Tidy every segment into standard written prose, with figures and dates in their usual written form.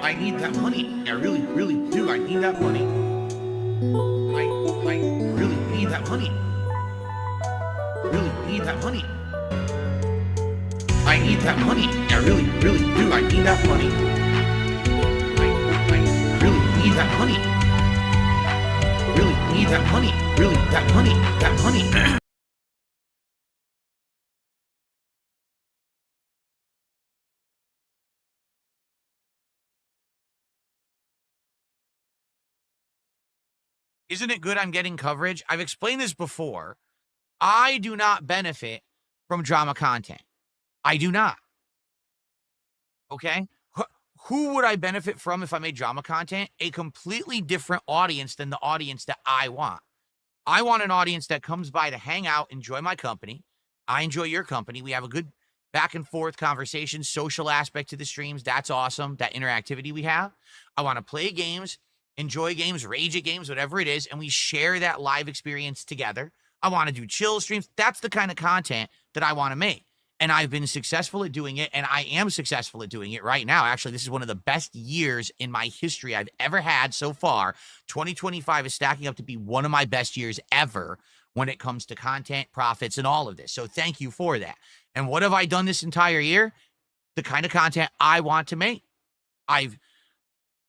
I need that money. I really, really do. I need that money. I really need that money. Really need that money. I need that money. I really, really do. I need that money. I really need that money. Really need that money. Really, that money. That money. Isn't it good I'm getting coverage? I've explained this before. I do not benefit from drama content. I do not. Okay? Who would I benefit from if I made drama content? A completely different audience than the audience that I want. I want an audience that comes by to hang out, enjoy my company. I enjoy your company. We have a good back and forth conversation, social aspect to the streams. That's awesome. That interactivity we have. I want to play games, enjoy games, rage at games, whatever it is, and we share that live experience together. I want to do chill streams. That's the kind of content that I want to make. And I've been successful at doing it, and I am successful at doing it right now. Actually, this is one of the best years in my history I've ever had so far. 2025 is stacking up to be one of my best years ever when it comes to content, profits, and all of this. So thank you for that. And what have I done this entire year? The kind of content I want to make. I've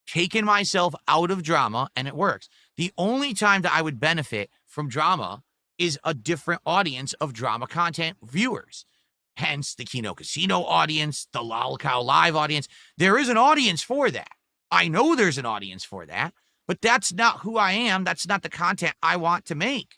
taken myself out of drama, and it works. The only time that I would benefit from drama is a different audience of drama content viewers. Hence the Kino Casino audience, the Lol Cow Live audience. There is an audience for that. I know there's an audience for that, but that's not who I am. That's not the content I want to make.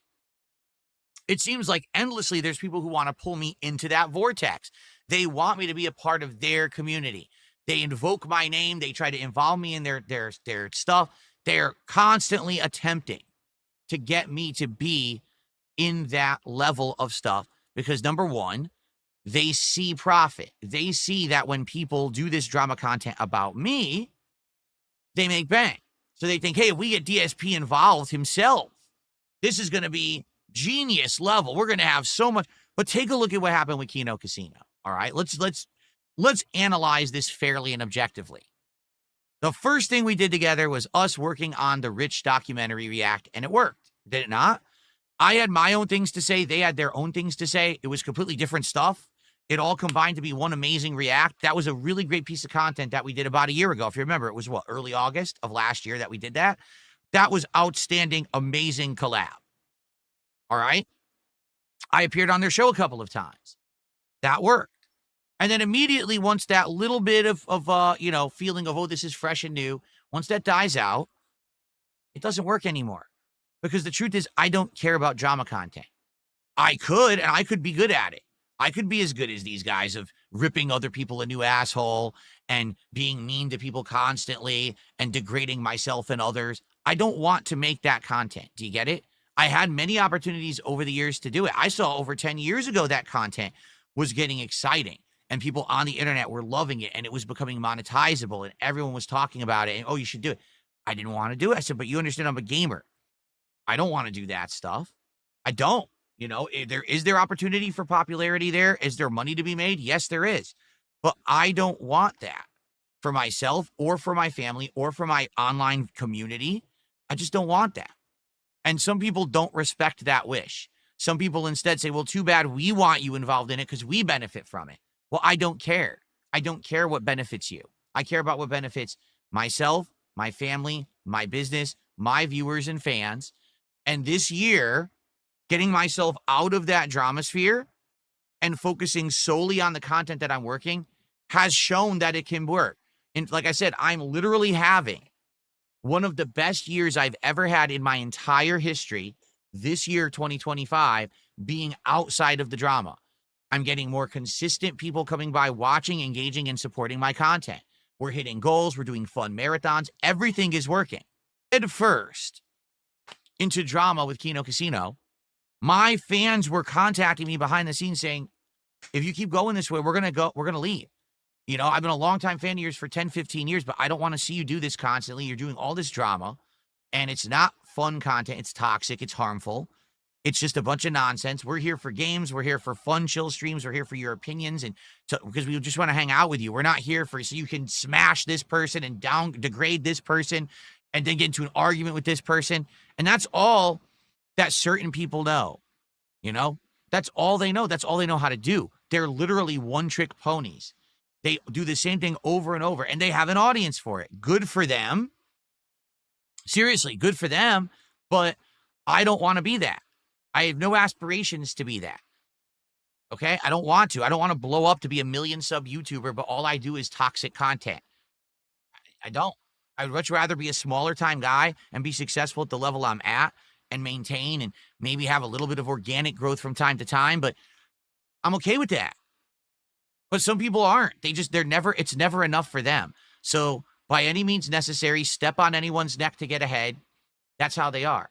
It seems like endlessly there's people who want to pull me into that vortex. They want me to be a part of their community. They invoke my name. They try to involve me in their stuff. They're constantly attempting to get me to be in that level of stuff because, number one, they see profit. They see that when people do this drama content about me, they make bank. So they think, hey, if we get DSP involved himself, this is going to be genius level. We're going to have so much. But take a look at what happened with Kino Casino. All right, let's analyze this fairly and objectively. The first thing we did together was us working on the Rich documentary React, and it worked. Did it not? I had my own things to say. They had their own things to say. It was completely different stuff. It all combined to be one amazing React. That was a really great piece of content that we did about a year ago. If you remember, it was what, early August of last year that we did that. That was outstanding, amazing collab. All right. I appeared on their show a couple of times. That worked. And then immediately, once that little bit of feeling of, oh, this is fresh and new, once that dies out, it doesn't work anymore. Because the truth is, I don't care about drama content. I could be good at it. I could be as good as these guys of ripping other people a new asshole and being mean to people constantly and degrading myself and others. I don't want to make that content. Do you get it? I had many opportunities over the years to do it. I saw over 10 years ago that content was getting exciting and people on the internet were loving it and it was becoming monetizable and everyone was talking about it and, oh, you should do it. I didn't want to do it. I said, but you understand I'm a gamer. I don't want to do that stuff. I don't. Is there opportunity for popularity there? Is there money to be made? Yes, there is. But I don't want that for myself or for my family or for my online community. I just don't want that. And some people don't respect that wish. Some people instead say, well, too bad we want you involved in it because we benefit from it. Well, I don't care. I don't care what benefits you. I care about what benefits myself, my family, my business, my viewers and fans. And this year, getting myself out of that drama sphere and focusing solely on the content that I'm working has shown that it can work. And like I said, I'm literally having one of the best years I've ever had in my entire history this year, 2025, being outside of the drama. I'm getting more consistent people coming by, watching, engaging, and supporting my content. We're hitting goals. We're doing fun marathons. Everything is working. Head first into drama with Kino Casino. My fans were contacting me behind the scenes saying, if you keep going this way, we're going to leave. I've been a longtime fan of yours for 10, 15 years, but I don't want to see you do this constantly. You're doing all this drama and it's not fun content. It's toxic. It's harmful. It's just a bunch of nonsense. We're here for games. We're here for fun, chill streams. We're here for your opinions and because we just want to hang out with you. We're not here for so you can smash this person and degrade this person and then get into an argument with this person. And that's all that certain people know. You know, that's all they know. That's all they know how to do. They're literally one-trick ponies. They do the same thing over and over, and they have an audience for it. Good for them. Seriously, good for them. But I don't want to be that. I have no aspirations to be that. Okay? I don't want to. I don't want to blow up to be a million sub YouTuber, but all I do is toxic content. I don't. I would much rather be a smaller time guy and be successful at the level I'm at and maintain and maybe have a little bit of organic growth from time to time, but I'm okay with that. But some people aren't. It's never enough for them. So by any means necessary, step on anyone's neck to get ahead. That's how they are.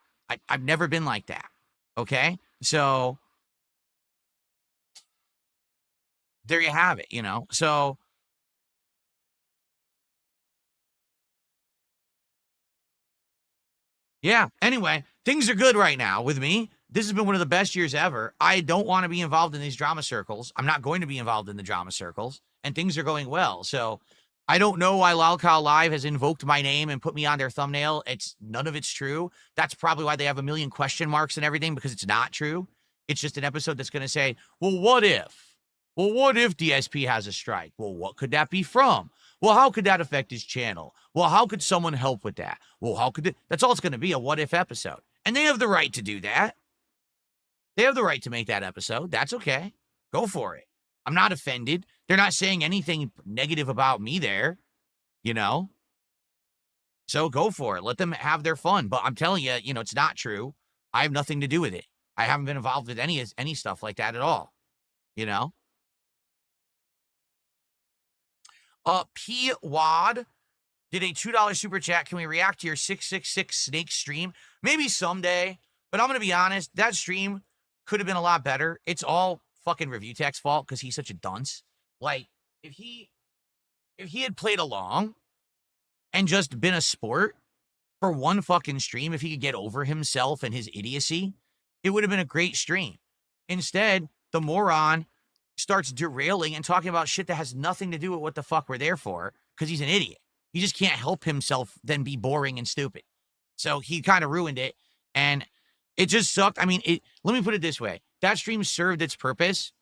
I've never been like that. Okay? So there you have it, So yeah, anyway, things are good right now with me. This has been one of the best years ever. I don't want to be involved in these drama circles. I'm not going to be involved in the drama circles, and things are going well. So I don't know why Lalcal Live has invoked my name and put me on their thumbnail. None of it's true. That's probably why they have a million question marks and everything, because it's not true. It's just an episode that's going to say, well, what if? Well, what if DSP has a strike? Well, what could that be from? Well, how could that affect his channel? Well, how could someone help with that? Well, how could it? That's all it's going to be, a what if episode. And they have the right to do that. They have the right to make that episode. That's okay. Go for it. I'm not offended. They're not saying anything negative about me there, So go for it. Let them have their fun. But I'm telling you, it's not true. I have nothing to do with it. I haven't been involved with any stuff like that at all, P. Wad did a $2 super chat. Can we react to your 666 snake stream? Maybe someday, but I'm going to be honest. That stream could have been a lot better. It's all fucking Reviewtech's fault because he's such a dunce. Like, if he had played along and just been a sport for one fucking stream, if he could get over himself and his idiocy, it would have been a great stream. Instead, the moron starts derailing and talking about shit that has nothing to do with what the fuck we're there for because he's an idiot. He just can't help himself then be boring and stupid. So he kind of ruined it, and it just sucked. I mean, let me put it this way. That stream served its purpose.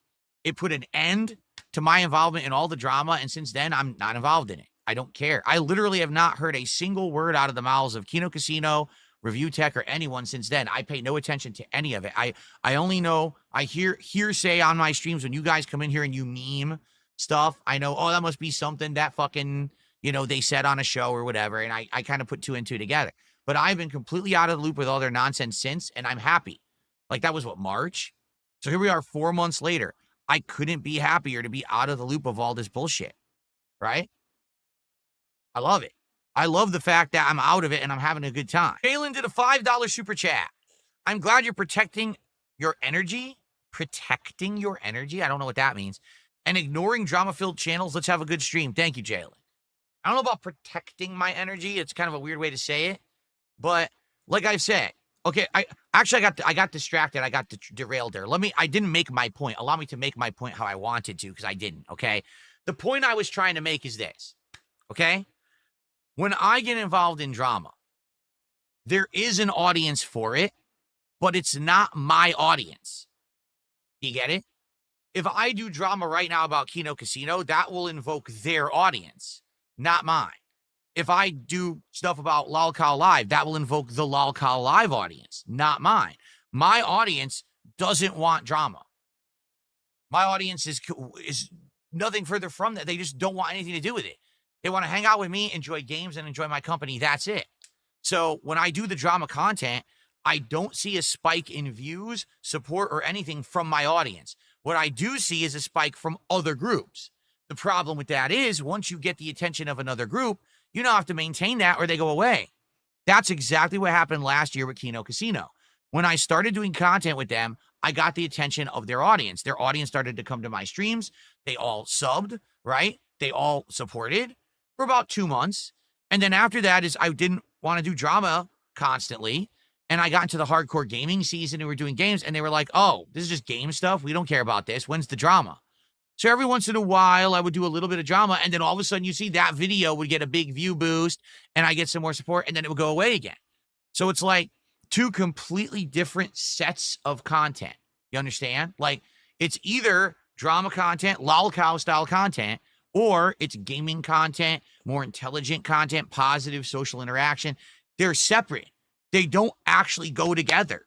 It put an end to my involvement in all the drama, and since then, I'm not involved in it. I don't care. I literally have not heard a single word out of the mouths of Kino Casino, Reviewtech, or anyone since then. I pay no attention to any of it. I only know, I hear hearsay on my streams when you guys come in here and you meme stuff. I know, oh, that must be something that fucking, they said on a show or whatever, and I kind of put two and two together. But I've been completely out of the loop with all their nonsense since, and I'm happy. Like, that was, March? So here we are 4 months later. I couldn't be happier to be out of the loop of all this bullshit, right? I love it. I love the fact that I'm out of it and I'm having a good time. Jalen did a $5 super chat. I'm glad you're protecting your energy. Protecting your energy? I don't know what that means. And ignoring drama-filled channels. Let's have a good stream. Thank you, Jalen. I don't know about protecting my energy. It's kind of a weird way to say it. But like I've said, okay, I got distracted. I got derailed there. I didn't make my point. Allow me to make my point how I wanted to, because I didn't, okay? The point I was trying to make is this, okay? When I get involved in drama, there is an audience for it, but it's not my audience. You get it? If I do drama right now about Kino Casino, that will invoke their audience, not mine. If I do stuff about Lalcal Live, that will invoke the Lalcal Live audience, not mine. My audience doesn't want drama. My audience is nothing further from that. They just don't want anything to do with it. They want to hang out with me, enjoy games, and enjoy my company. That's it. So when I do the drama content, I don't see a spike in views, support, or anything from my audience. What I do see is a spike from other groups. The problem with that is once you get the attention of another group, you now have to maintain that or they go away. That's exactly what happened last year with Kino Casino. When I started doing content with them, I got the attention of their audience. Their audience started to come to my streams. They all subbed, right? They all supported for about 2 months. And then after that is I didn't want to do drama constantly. and I got into the hardcore gaming season and we were doing games, and they were like, oh, this is just game stuff. We don't care about this. When's the drama? So every once in a while, I would do a little bit of drama, and then all of a sudden you see that video would get a big view boost, and I get some more support, and then it would go away again. So it's like two completely different sets of content. You understand? Like, it's either drama content, lolcow style content, or it's gaming content, more intelligent content, positive social interaction. They're separate. They don't actually go together.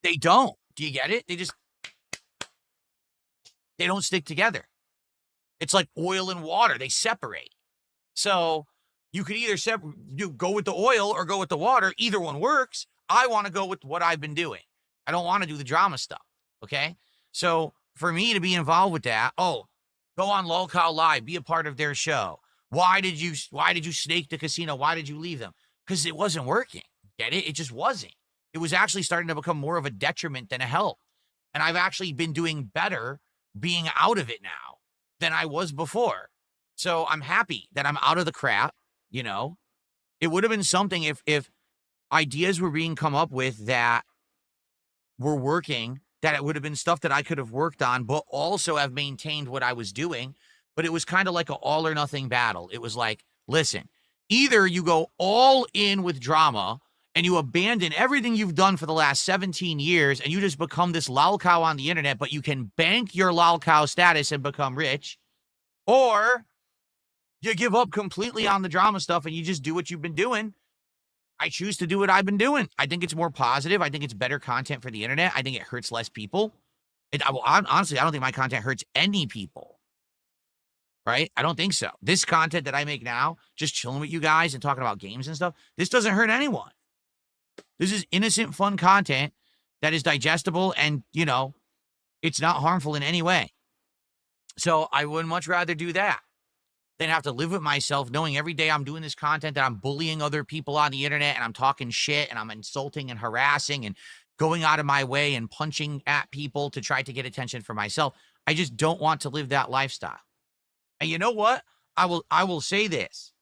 They don't. Do you get it? They don't stick together. It's like oil and water. They separate. So you could either go with the oil or go with the water. Either one works. I want to go with what I've been doing. I don't want to do the drama stuff. Okay. So for me to be involved with that, go on Lolcow Live, be a part of their show. Why did you snake the casino? Why did you leave them? Because it wasn't working. Get it? It just wasn't. It was actually starting to become more of a detriment than a help. And I've actually been doing better being out of it now than I was before. So I'm happy that I'm out of the crap. You know, it would have been something if ideas were being come up with that were working, that it would have been stuff that I could have worked on, but also have maintained what I was doing. But it was kind of like an all or nothing battle. It was like, listen, either you go all in with drama and you abandon everything you've done for the last 17 years and you just become this lolcow on the internet, but you can bank your lolcow status and become rich, or you give up completely on the drama stuff and you just do what you've been doing. I choose to do what I've been doing. I think it's more positive. I think it's better content for the internet. I think it hurts less people. Honestly, I don't think my content hurts any people. Right? I don't think so. This content that I make now, just chilling with you guys and talking about games and stuff, this doesn't hurt anyone. This is innocent, fun content that is digestible and, it's not harmful in any way. So I would much rather do that than have to live with myself knowing every day I'm doing this content that I'm bullying other people on the internet and I'm talking shit and I'm insulting and harassing and going out of my way and punching at people to try to get attention for myself. I just don't want to live that lifestyle. And you know what? I will say this.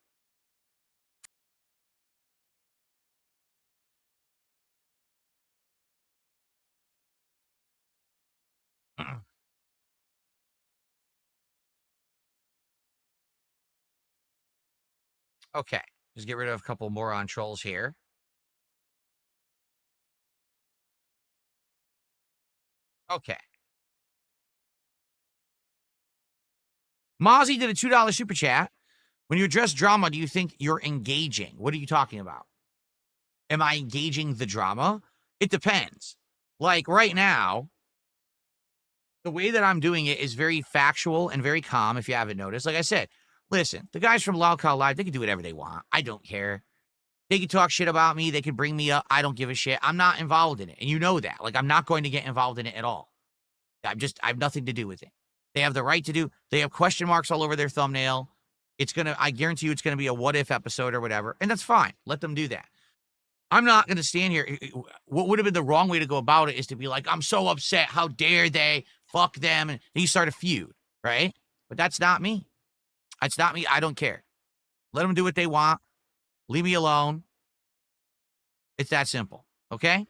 Okay. Just get rid of a couple moron trolls here. Okay. Mozzie did a $2 super chat. When you address drama, do you think you're engaging? What are you talking about? Am I engaging the drama? It depends. Like right now, the way that I'm doing it is very factual and very calm, if you haven't noticed. Like I said, listen, the guys from Lolcow Live, they can do whatever they want. I don't care. They can talk shit about me. They can bring me up. I don't give a shit. I'm not involved in it. And you know that. Like, I'm not going to get involved in it at all. I have nothing to do with it. They have the right to do. They have question marks all over their thumbnail. I guarantee you it's going to be a what if episode or whatever. And that's fine. Let them do that. I'm not going to stand here. What would have been the wrong way to go about it is to be like, I'm so upset. How dare they? Fuck them. And you start a feud, right? But that's not me. That's not me. I don't care. Let them do what they want. Leave me alone. It's that simple. Okay?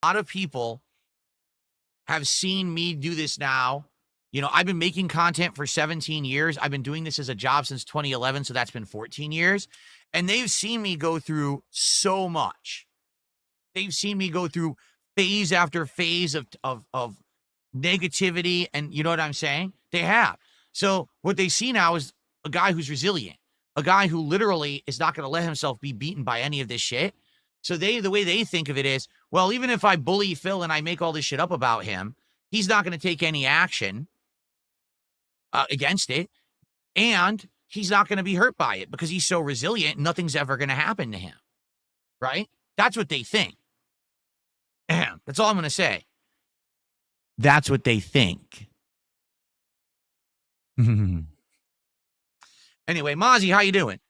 A lot of people have seen me do this now. I've been making content for 17 years. I've been doing this as a job since 2011, so that's been 14 years. And they've seen me go through so much. They've seen me go through phase after phase of negativity, and you know what I'm saying? They have. So what they see now is a guy who's resilient, a guy who literally is not going to let himself be beaten by any of this shit. So the way they think of it is, well, even if I bully Phil and I make all this shit up about him, he's not going to take any action against it. And he's not going to be hurt by it because he's so resilient. Nothing's ever going to happen to him. Right? That's what they think. That's all I'm going to say. That's what they think. Anyway, Mozzie, how you doing?